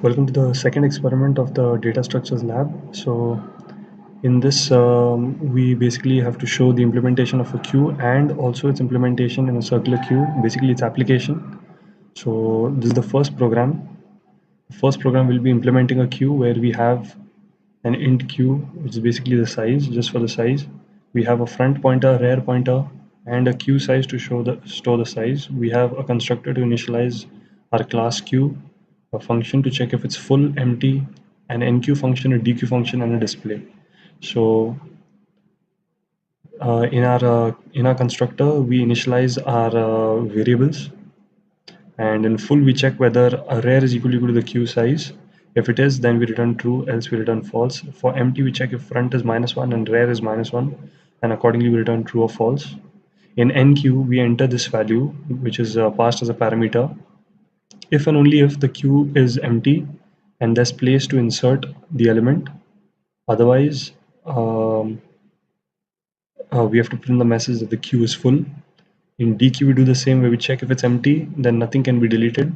Welcome to the second experiment of the data structures lab. So in this, we basically have to show the implementation of a queue and also its implementation in a circular queue, basically its application. So this is the first program. The first program will be implementing a queue where we have an int queue, which is basically the size, just for the size. We have a front pointer, rear pointer, and a queue size to store the size. We have a constructor to initialize our class queue, a function to check if it's full, empty, an enqueue function, a dequeue function, and a display. So in our constructor, we initialize our variables, and in full we check whether a rear is equal to the queue size. If it is, then we return true, else we return false. For empty, we check if front is -1 and rear is -1, and accordingly we return true or false. In enqueue, we enter this value, which is passed as a parameter, if and only if the queue is empty and there's place to insert the element. Otherwise, we have to print the message that the queue is full. In DQ, we do the same, where we check if it's empty, then nothing can be deleted.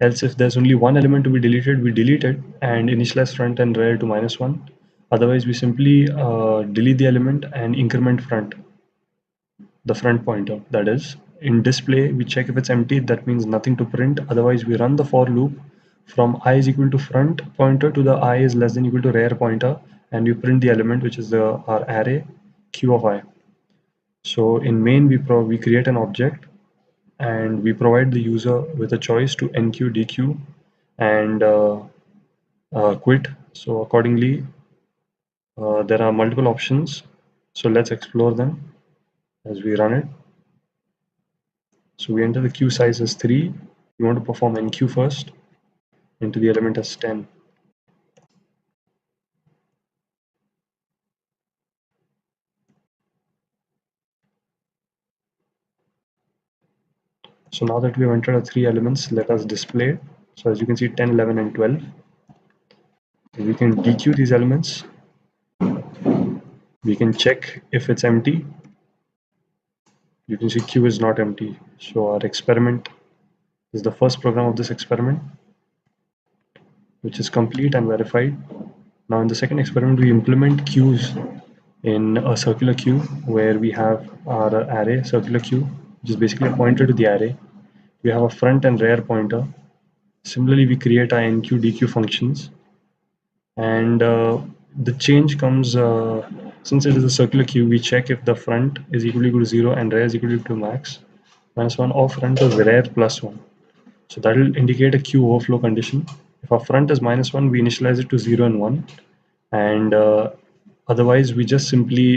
Else, if there's only one element to be deleted, we delete it and initialize front and rear to -1. Otherwise, we simply delete the element and increment front, the front pointer, that is. In display, we check if it's empty, that means nothing to print. Otherwise, we run the for loop from I is equal to front pointer to the I is less than equal to rear pointer, and we print the element, which is our array q of I. So in main, we create an object and we provide the user with a choice to enqueue, dequeue, and quit. So accordingly, there are multiple options. So let's explore them as we run it. So we enter the queue size as 3. We want to perform enqueue first. Enter the element as 10. So now that we have entered our 3 elements, let us display. So as you can see, 10, 11, and 12. We can dequeue these elements. We can check if it's empty. You can see queue is not empty. So our experiment is the first program of this experiment, which is complete and verified. Now in the second experiment, we implement queues in a circular queue where we have our array circular queue, which is basically a pointer to the array. We have a front and rear pointer. Similarly, we create our enqueue, dequeue functions. And the change comes, since it is a circular queue, we check if the front is equal to 0 and rear is equal to max -1, or front is rear +1. So that will indicate a queue overflow condition. If our front is -1, we initialize it to 0 and 1. And otherwise, we just simply,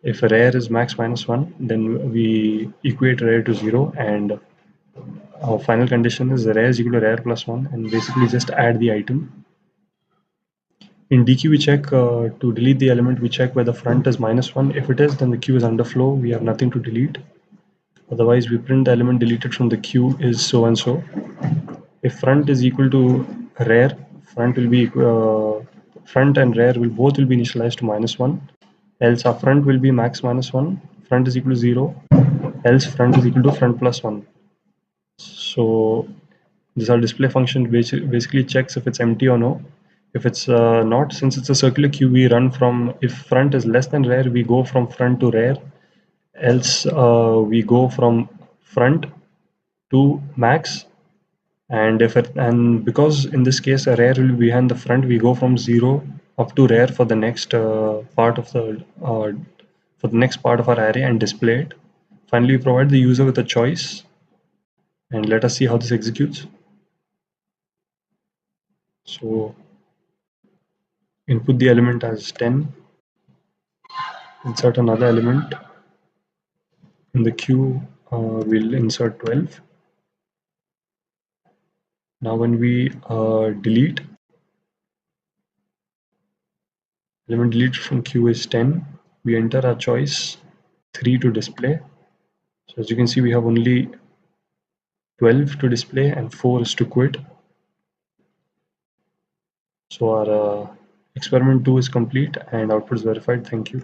if rear is max -1, then we equate rear to 0. And our final condition is rear is equal to rear +1, and basically just add the item. In DQ, we check to delete the element, we check whether front is -1. If it is, then the queue is underflow. We have nothing to delete. Otherwise, we print the element deleted from the queue is so and so. If front is equal to rear, front will be front and rear will be initialized to -1. Else our front will be max -1. Front is equal to 0. Else front is equal to front +1. So this our display function basically checks if it's empty or no. If it's not, since it's a circular queue, we run from, if front is less than rear, we go from front to rear. Else we go from front to max. And because in this case a rear will be behind the front, we go from 0 up to rear for the next part of our array and display it. Finally, we provide the user with a choice, and let us see how this executes. So input the element as 10, insert another element. In the queue, we'll insert 12. Now when we delete, element deleted from queue is 10. We enter our choice, 3 to display. So as you can see, we have only 12 to display and 4 is to quit. So our experiment 2 is complete and output is verified. Thank you.